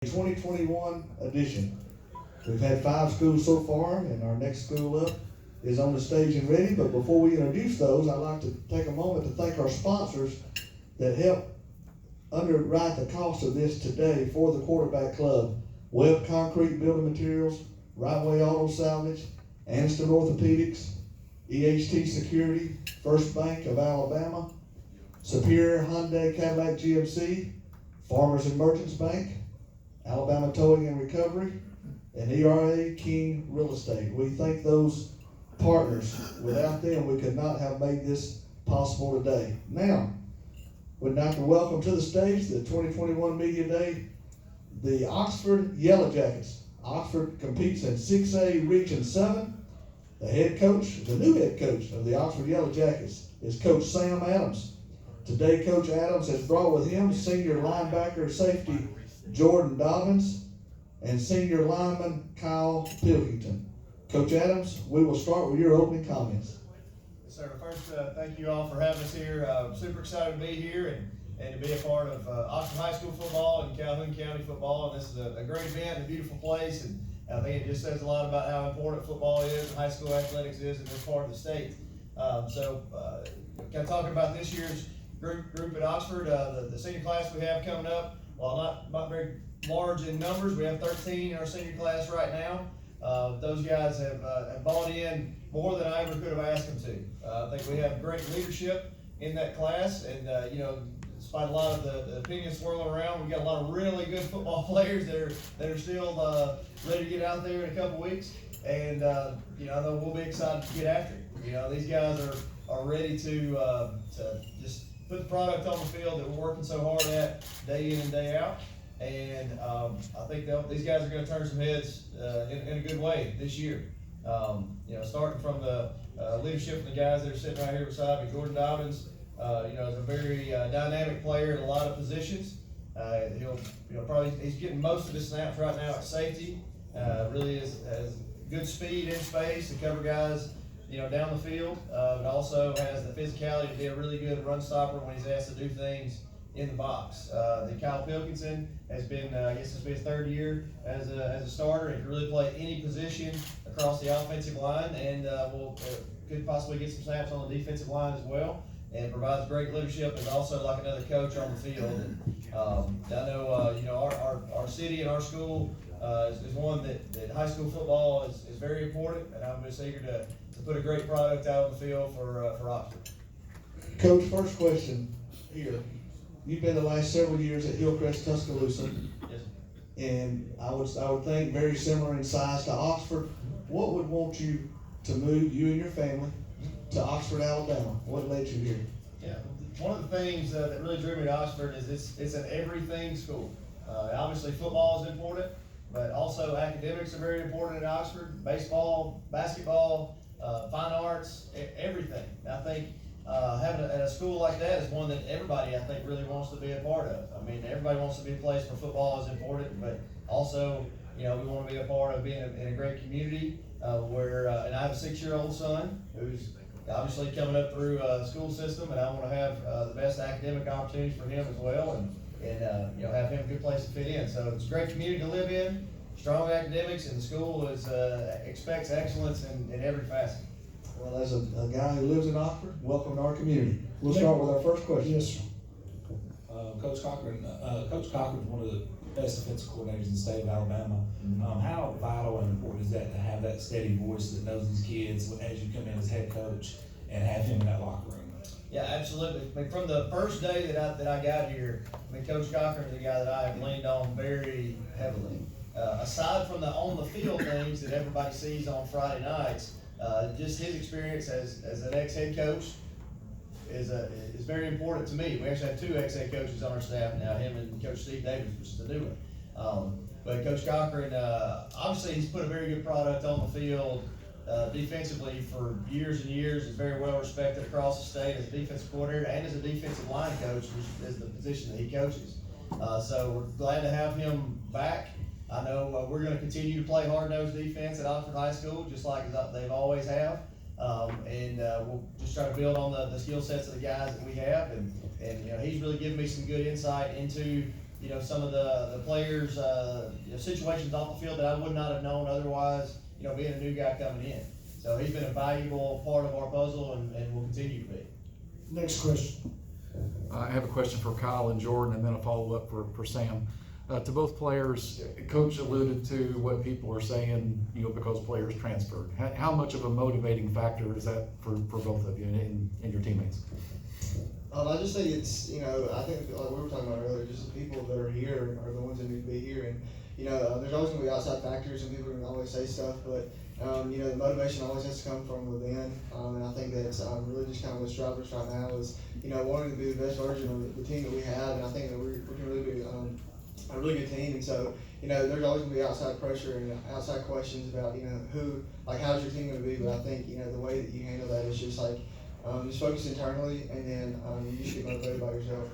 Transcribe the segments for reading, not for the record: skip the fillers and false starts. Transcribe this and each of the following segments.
2021 edition. We've had 5 schools so far, and our next school up is on the stage and ready. But before we introduce those, I'd like to take a moment to thank our sponsors that help underwrite the cost of this today for the Quarterback Club. Webb Concrete Building Materials, Right Way Auto Salvage, Anston Orthopedics, EHT Security, First Bank of Alabama, Superior Hyundai Cadillac GMC, Farmers and Merchants Bank, Alabama Towing and Recovery, and ERA King Real Estate. We thank those partners. Without them, we could not have made this possible today. Now, we'd like to welcome to the stage the 2021 Media Day, the Oxford Yellow Jackets. Oxford competes in 6A Region 7. The new head coach of the Oxford Yellow Jackets is Coach Sam Adams. Today, Coach Adams has brought with him senior linebacker safety Jordan Dobbins and senior lineman Kyle Pilkington. Coach Adams, we will start with your opening comments. Yes, sir. First, thank you all for having us here. Super excited to be here and to be a part of Oxford High School football and Calhoun County football. And this is a great event, a beautiful place, and I think it just says a lot about how important football is and high school athletics is in this part of the state. Kind of talking about this year's group at Oxford, the senior class we have coming up. While not very large in numbers, we have 13 in our senior class right now. Those guys have bought in more than I ever could have asked them to. I think we have great leadership in that class, and despite a lot of the opinions swirling around, we've got a lot of really good football players that are still ready to get out there in a couple weeks, and I know we'll be excited to get after it. These guys are ready to just put the product on the field that we're working so hard at day in and day out. And I think these guys are going to turn some heads in a good way this year. Starting from the leadership of the guys that are sitting right here beside me. Jordan Dobbins, is a very dynamic player in a lot of positions. He's getting most of his snaps right now at safety. Really has good speed in space to cover guys down the field, but also has the physicality to be a really good run stopper when he's asked to do things in the box. Kyle Pilkington has been, I guess this will be his 3rd year as a starter. He can really play any position across the offensive line, and could possibly get some snaps on the defensive line as well, and provides great leadership and also like another coach on the field. And I know our city and our school is one that high school football is very important, and I'm just eager to put a great product out on the field for Oxford. Coach, first question here. You've been the last several years at Hillcrest, Tuscaloosa. Yes. And I would think very similar in size to Oxford. What would want you to move, you and your family, to Oxford, Alabama? What led you here? Yeah, one of the things that really drew me to Oxford is it's an everything school. Obviously football is important, but also academics are very important at Oxford. Baseball, basketball, fine arts, everything. And I think having a school like that is one that everybody, I think, really wants to be a part of. I mean, everybody wants to be a place where football is important, but also, we want to be a part of being in a great community and I have a 6-year-old son who's obviously coming up through the school system, and I want to have the best academic opportunities for him as well, and have him a good place to fit in. So it's a great community to live in, strong academics, and the school expects excellence in every facet. Well, as a guy who lives in Oxford, welcome to our community. We'll start with our first question. Yes, sir. Coach Cochran is one of the best defensive coordinators in the state of Alabama. How vital and important is that to have that steady voice that knows these kids as you come in as head coach and have him in that locker room? Yeah, absolutely. I mean, from the first day that I got here, Coach Cochran is a guy that I have leaned on very heavily. Aside from the on the field things that everybody sees on Friday nights, just his experience as an ex-head coach is very important to me. We actually have 2 ex-head coaches on our staff now, him and Coach Steve Davis, which is the new one. But Coach Cochran, obviously he's put a very good product on the field defensively for years and years. He's very well respected across the state as a defensive coordinator and as a defensive line coach, which is the position that he coaches. So we're glad to have him back. I know we're going to continue to play hard-nosed defense at Oxford High School, just like they've always have. We'll just try to build on the skill sets of the guys that we have. And he's really given me some good insight into some of the players, situations off the field that I would not have known otherwise, being a new guy coming in. So he's been a valuable part of our puzzle and will continue to be. Next question. I have a question for Kyle and Jordan, and then a follow-up for Sam. To both players, Coach alluded to what people are saying, because players transferred. How much of a motivating factor is that for both of you and your teammates? I just think it's, I think like we were talking about earlier, just the people that are here are the ones that need to be here. And, there's always going to be outside factors and people are going to always say stuff, but, the motivation always has to come from within. And I think that's really just kind of what's driving us right now is, wanting to be the best version of the team that we have. And I think that we can really be a really good team. And so, there's always going to be outside pressure and outside questions about, how's your team going to be? But I think, the way that you handle that is just just focus internally, and then you just get motivated by yourself.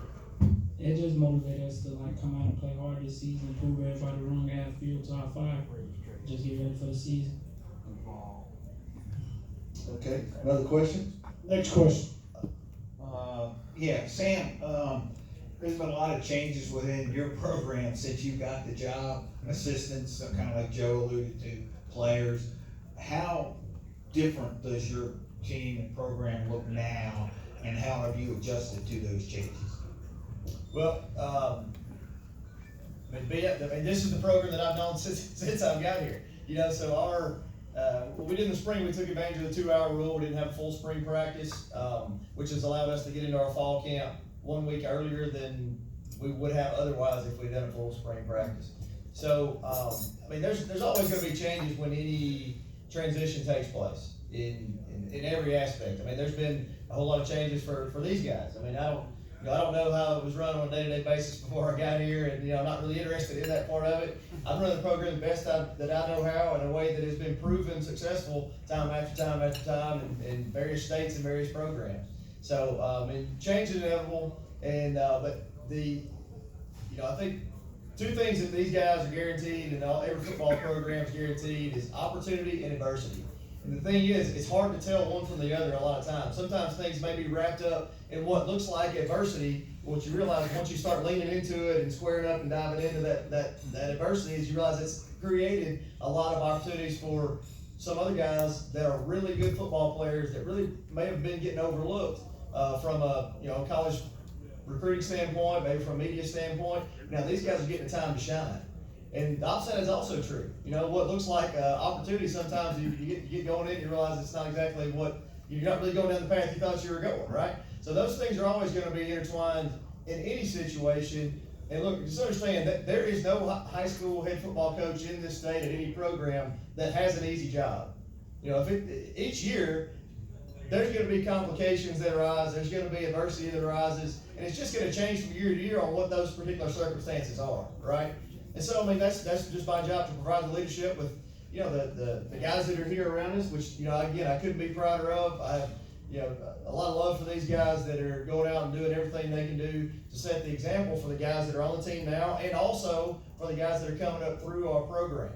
It just motivated us to come out and play hard this season, prove everybody wrong, add fuel to our fire. Just get ready for the season. Okay, another question? Next question. Yeah, Sam, there's been a lot of changes within your program since you got the job. Assistants, kind of like Joe alluded to, players. How different does your team and program look now, and how have you adjusted to those changes? Well, this is the program that I've known since I've got here. So what we did in the spring, we took advantage of the 2-hour rule. We didn't have a full spring practice, which has allowed us to get into our fall camp 1 week earlier than we would have otherwise if we'd done a full spring practice. So, there's always going to be changes when any transition takes place in every aspect. There's been a whole lot of changes for these guys. I don't know how it was run on a day-to-day basis before I got here, and I'm not really interested in that part of it. I'm running the program the best that I know how, in a way that has been proven successful time after time after time in various states and various programs. So, change is inevitable, and but I think two things that these guys are guaranteed, and every football program is guaranteed, is opportunity and adversity. And the thing is, it's hard to tell one from the other a lot of times. Sometimes things may be wrapped up in what looks like adversity. What you realize once you start leaning into it and squaring up and diving into that adversity is you realize it's created a lot of opportunities for some other guys that are really good football players that really may have been getting overlooked from a college recruiting standpoint, maybe from a media standpoint. Now these guys are getting the time to shine. And the opposite is also true. What looks like opportunity, sometimes you get going in and you realize it's not exactly you're not really going down the path you thought you were going, right? So those things are always going to be intertwined in any situation. And look, just understand that there is no high school head football coach in this state at any program that has an easy job. Each year, there's going to be complications that arise, there's going to be adversity that arises, and it's just going to change from year to year on what those particular circumstances are, right? And so, that's just my job to provide the leadership with, the guys that are here around us, which, again, I couldn't be prouder of. I have, a lot of love for these guys that are going out and doing everything they can do to set the example for the guys that are on the team now, and also for the guys that are coming up through our program.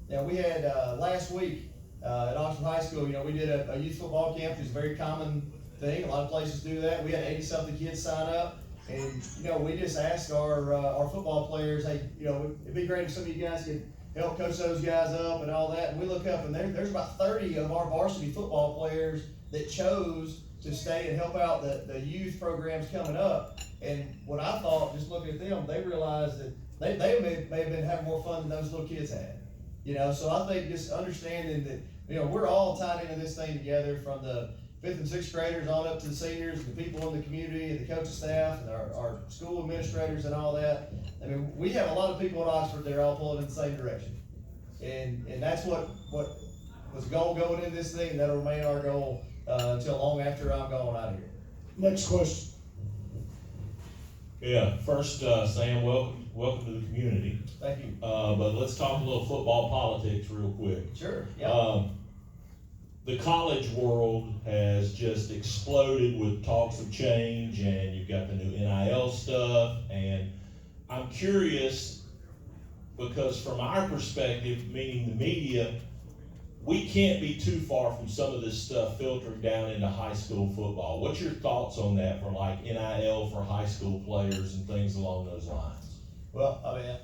Now, we had, last week, at Oxford High School, we did a youth football camp, which is a very common thing. A lot of places do that. We had 80-something kids sign up. And, we just asked our football players, hey, it'd be great if some of you guys could help coach those guys up and all that. And we look up and there's about 30 of our varsity football players that chose to stay and help out the youth programs coming up. And what I thought, just looking at them, they realized that they may have been having more fun than those little kids had. So I think just understanding that, we're all tied into this thing together, from the 5th and 6th graders on up to the seniors, and the people in the community, and the coaching staff, and our school administrators and all that. We have a lot of people at Oxford that are all pulling in the same direction. And that's what was the goal going in this thing, and that'll remain our goal until long after I'm gone out of here. Next question. Yeah, first, Sam, welcome to the community. Thank you. But let's talk a little football politics real quick. Sure, yeah. The college world has just exploded with talks of change, and you've got the new NIL stuff, and I'm curious, because from our perspective, meaning the media, we can't be too far from some of this stuff filtering down into high school football. What's your thoughts on that for NIL for high school players and things along those lines? Well, I mean,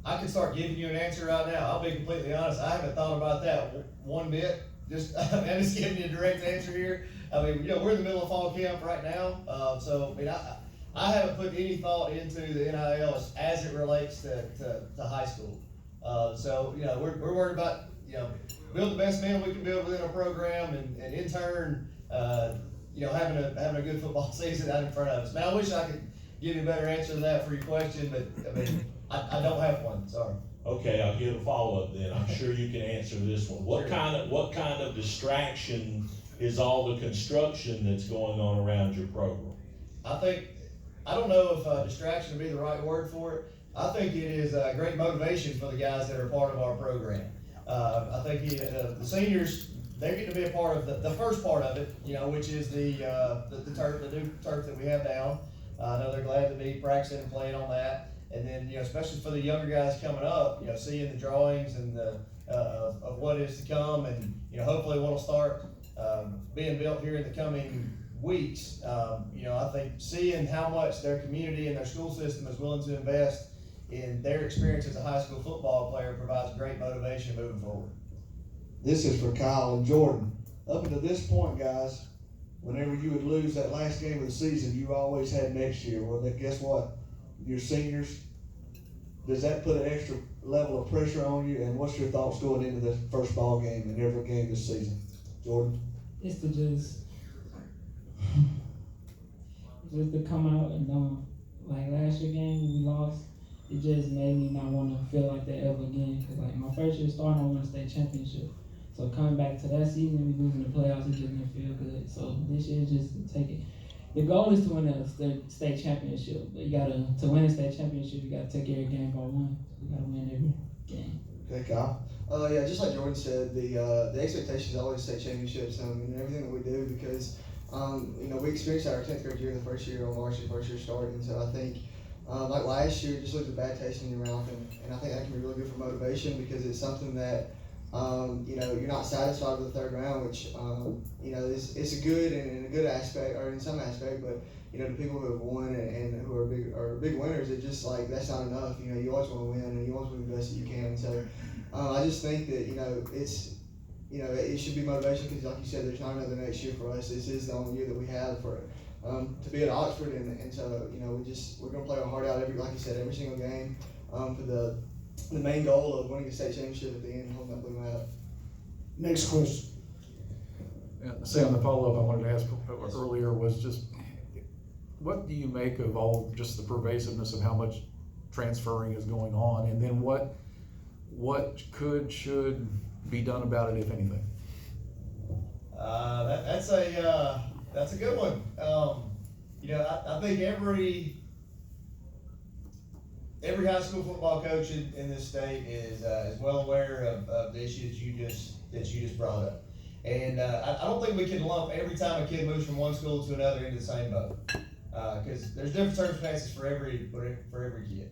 I can start giving you an answer right now. I'll be completely honest. I haven't thought about that one bit. Just, I'm just giving you a direct answer here. I mean, we're in the middle of fall camp right now. So, I mean, I haven't put any thought into the NIL as it relates to high school. So, we're worried about, build the best men we can build within our program and in turn, having a good football season out in front of us. Man, I wish I could give you a better answer to that for your question, but I mean, I don't have one, sorry. Okay, I'll give a follow-up then. I'm sure you can answer this one. What kind of distraction is all the construction that's going on around your program? I don't know if distraction would be the right word for it. I think it is great motivation for the guys that are part of our program. I think the seniors, they're getting to be a part of the first part of it, which is the turf, the new turf that we have down. I know they're glad to be practicing and playing on that. And then, especially for the younger guys coming up, seeing the drawings and of what is to come, and hopefully what'll start being built here in the coming weeks. I think seeing how much their community and their school system is willing to invest in their experience as a high school football player provides great motivation moving forward. This is for Kyle and Jordan. Up until this point, guys, whenever you would lose that last game of the season, you always had next year. Well, then guess what? Your seniors, does that put an extra level of pressure on you? And what's your thoughts going into the first ball game and every game this season? Jordan? It's to just to come out and like last year game we lost. It just made me not want to feel like that ever again. Cause like my first year starting, I won a state championship. So coming back to that season, we losing the playoffs, it just didn't feel good. So this year, just to take it. The goal is to win a state championship, but to win a state championship, you gotta take every game by one. You gotta win every game. Okay, Kyle? Yeah, just like Jordan said, the expectation is always state championships and everything that we do because, we experienced our 10th grade year the first year on March, the first year starting. So I think, like last year, it just leaves a bad taste in your mouth, and I think that can be really good for motivation because it's something that, you're not satisfied with the third round, which, it's a good and in a good aspect, or in some aspect, but, the people who have won and who are big winners, it's just like, that's not enough. You always want to win and you always want to do the best that you can. So, I just think that, it should be motivation because, like you said, there's not another next year for us. This is the only year that we have for to be at Oxford, and so we're gonna play our heart out every single game for the main goal of winning the state championship at the end and holding that blue mat. Next question. Yeah, Sam, the follow-up I wanted to ask earlier was just, what do you make of all just the pervasiveness of how much transferring is going on, and then what should be done about it, if anything? That's a good one. I think every high school football coach in this state is well aware of the issues that you just brought up. And I don't think we can lump every time a kid moves from one school to another into the same boat, because there's different circumstances for every kid.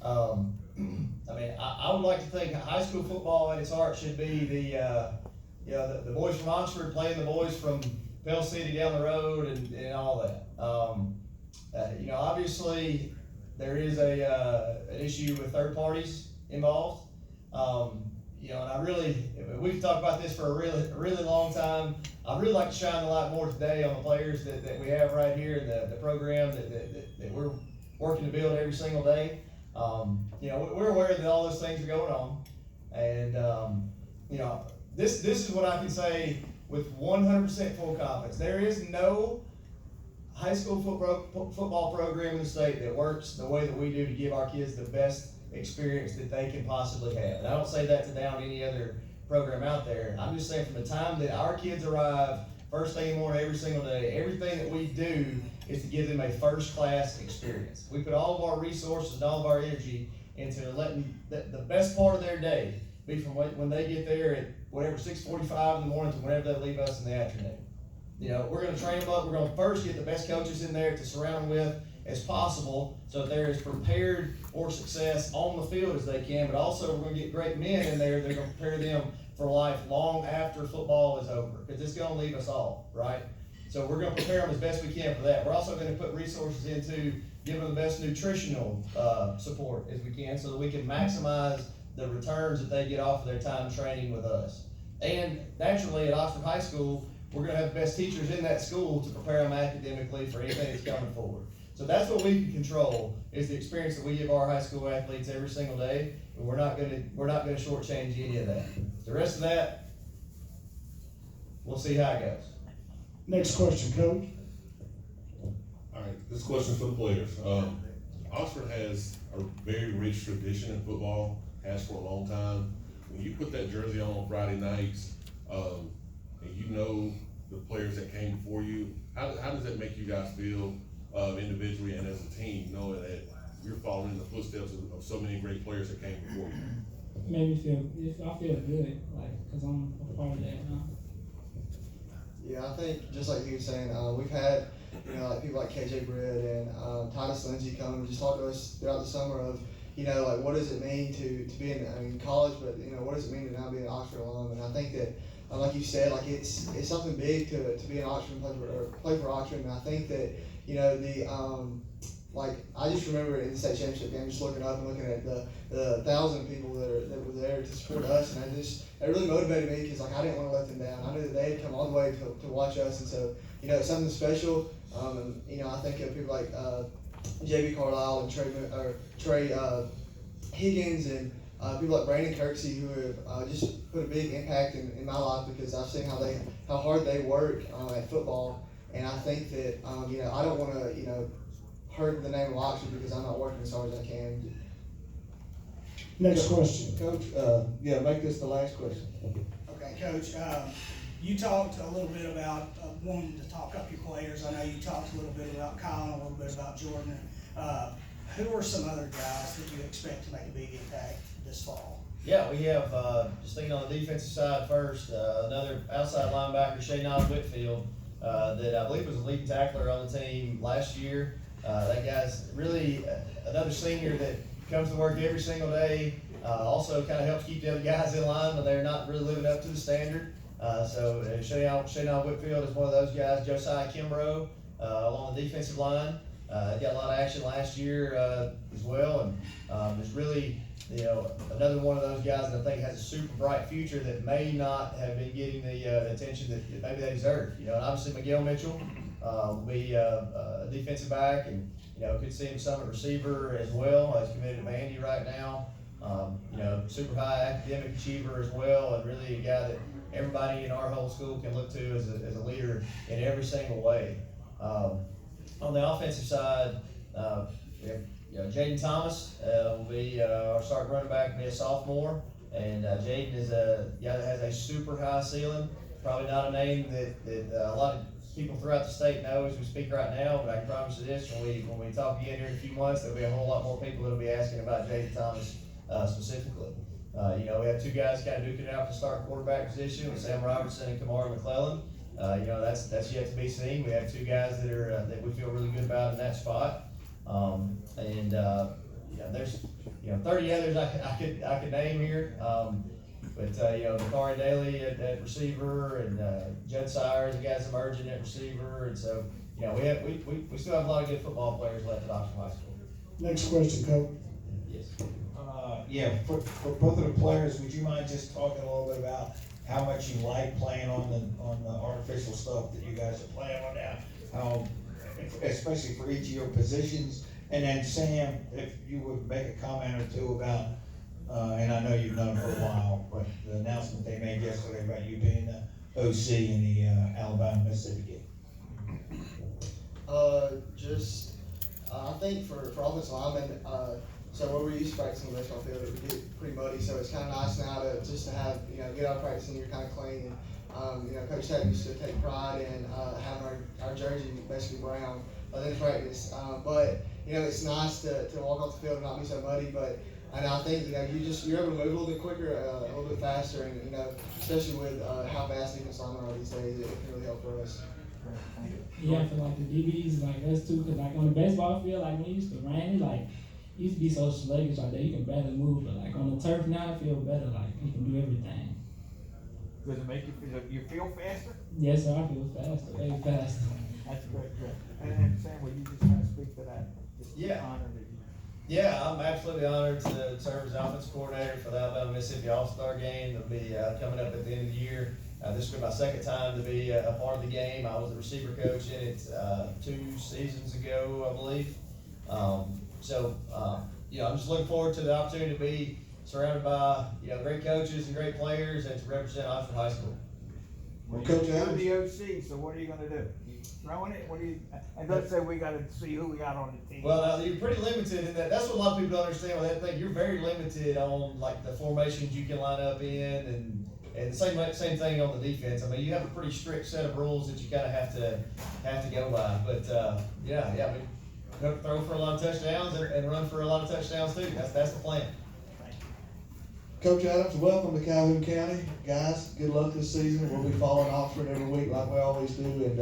I would like to think high school football at its heart should be the boys from Oxford playing the boys from Pell City down the road and all that. Obviously there is an issue with third parties involved. And we've talked about this for a really long time. I'd really like to shine the light more today on the players that we have right here in the program that we're working to build every single day. We're aware that all those things are going on, and this is what I can say with 100% full confidence. There is no high school football program in the state that works the way that we do to give our kids the best experience that they can possibly have. And I don't say that to down any other program out there. I'm just saying from the time that our kids arrive, first thing in the morning, every single day, everything that we do is to give them a first-class experience. We put all of our resources and all of our energy into letting the best part of their day be from when they get there at whatever 6:45 in the morning to whenever they leave us in the afternoon. We're going to train them up. We're going to first get the best coaches in there to surround them with as possible so that they're as prepared for success on the field as they can, but also we're going to get great men in there that are going to prepare them for life long after football is over, because it's going to leave us all, right? So we're going to prepare them as best we can for that. We're also going to put resources into give them the best nutritional, support as we can, so that we can maximize the returns that they get off of their time training with us. And naturally, at Oxford High School, we're gonna have the best teachers in that school to prepare them academically for anything that's coming forward. So that's what we can control, is the experience that we give our high school athletes every single day, and we're not gonna shortchange any of that. The rest of that, we'll see how it goes. Next question, Coach. All right, this question is for the players. Oxford has a very rich tradition in football, has for a long time. When you put that jersey on Friday nights, and you know the players that came before you, how does that make you guys feel individually and as a team, knowing that you're following in the footsteps of so many great players that came before you? Made me feel, I feel good, like, cause I'm a part of that now. Yeah, I think just like he was saying, we've had, like people like KJ Britt and Titus Lindsay come and just talk to us throughout the summer of, like what does it mean to be in college, but what does it mean to now be an Oxford alum? And I think that, like you said, like it's something big to be an Oxford and play for Oxford. And I think that like I just remember in the state championship game, just looking up and looking at the 1,000 people that were there to support us, and it really motivated me because like I didn't want to let them down. I knew that they had come all the way to watch us, and so it's something special. And I think of people like JB Carlisle and Trey Higgins and people like Brandon Kirksey who have just put a big impact in my life, because I've seen how hard they work at football, and I think that I don't want to hurt the name of Oxford because I'm not working as hard as I can. Next question. Coach, make this the last question. Okay, Coach, you talked a little bit about wanting to talk up your players. I know you talked a little bit about Kyle and a little bit about Jordan. Who are some other guys that you expect to make a big impact this fall? Yeah, we have, just thinking on the defensive side first, another outside linebacker, Shaynon Whitfield, that I believe was a lead tackler on the team last year. That guy's really another senior that comes to work every single day, also kind of helps keep the other guys in line when they're not really living up to the standard. So Shaynon Whitfield is one of those guys. Josiah Kimbrough along the defensive line. Got a lot of action last year as well, and is really another one of those guys that I think has a super bright future that may not have been getting the attention that maybe they deserve. And obviously Miguel Mitchell will be a defensive back, and could see him some at receiver as well. He's committed to Vandy right now. Super high academic achiever as well, and really a guy that everybody in our whole school can look to as a leader in every single way. On the offensive side, Jaden Thomas will be our starting running back, be a sophomore, and Jaden is a guy that has a super high ceiling. Probably not a name that a lot of people throughout the state know as we speak right now, but I can promise you this: when we talk again here in a few months, there'll be a whole lot more people that'll be asking about Jaden Thomas specifically. We have two guys kind of duking it out for the starting quarterback position with Sam Robertson and Kamari McClellan. That's yet to be seen. We have two guys that we feel really good about in that spot. There's 30 others I could name here. But Bakari Daly at receiver, and Judd Sires, the guy's emerging at receiver, and so we still have a lot of good football players left at Oxford High School. Next question, Coach. Yes. For both of the players, would you mind just talking a little bit about how much you like playing on the artificial stuff that you guys are playing on now? How, especially for each of your positions, and then Sam, if you would make a comment or two about, and I know you've known for a while, but the announcement they made yesterday about you being the OC in the Alabama-Mississippi game. I think for offensive linemen, so where we used to practice on the baseball field, it would get pretty muddy. So it's kind of nice now to have get out of practice and you're kind of clean. And Coach Ted used to take pride in having our jersey basically brown in practice. But it's nice to walk off the field and not be so muddy. And I think you're able to move a little bit quicker, a little bit faster, and especially with how fast defense linemen are these days, it can really help for us. Yeah, I feel like the DBs like us too, cause like on the baseball field, like when it used to rain, it used to be so sluggish like that you can barely move, but like on the turf now, I feel better, like you can do everything. Does it make you feel faster? Yes, sir, I feel faster, way faster. That's great. And Sam, will you just kind of speak to that? Just Yeah. honored that you. Yeah, I'm absolutely honored to serve as offensive coordinator for the Alabama Mississippi All-Star Game. That'll be coming up at the end of the year. This will be my second time to be a part of the game. I was the receiver coach in it 2 seasons ago, I believe. I'm just looking forward to the opportunity to be surrounded by great coaches and great players and to represent Oxford High School. Well, You're Coach Adams, the OC, so what are you gonna do? You throwing it? What do you, and let's say we gotta see who we got on the team. Well, you're pretty limited in that. That's what a lot of people don't understand with that thing. You're very limited on like the formations you can line up in, and the same thing on the defense. I mean, you have a pretty strict set of rules that you kind of have to go by. But I mean, throw for a lot of touchdowns and run for a lot of touchdowns too. That's the plan. Coach Adams, welcome to Calhoun County. Guys, good luck this season. We'll be following Oxford every week like we always do. And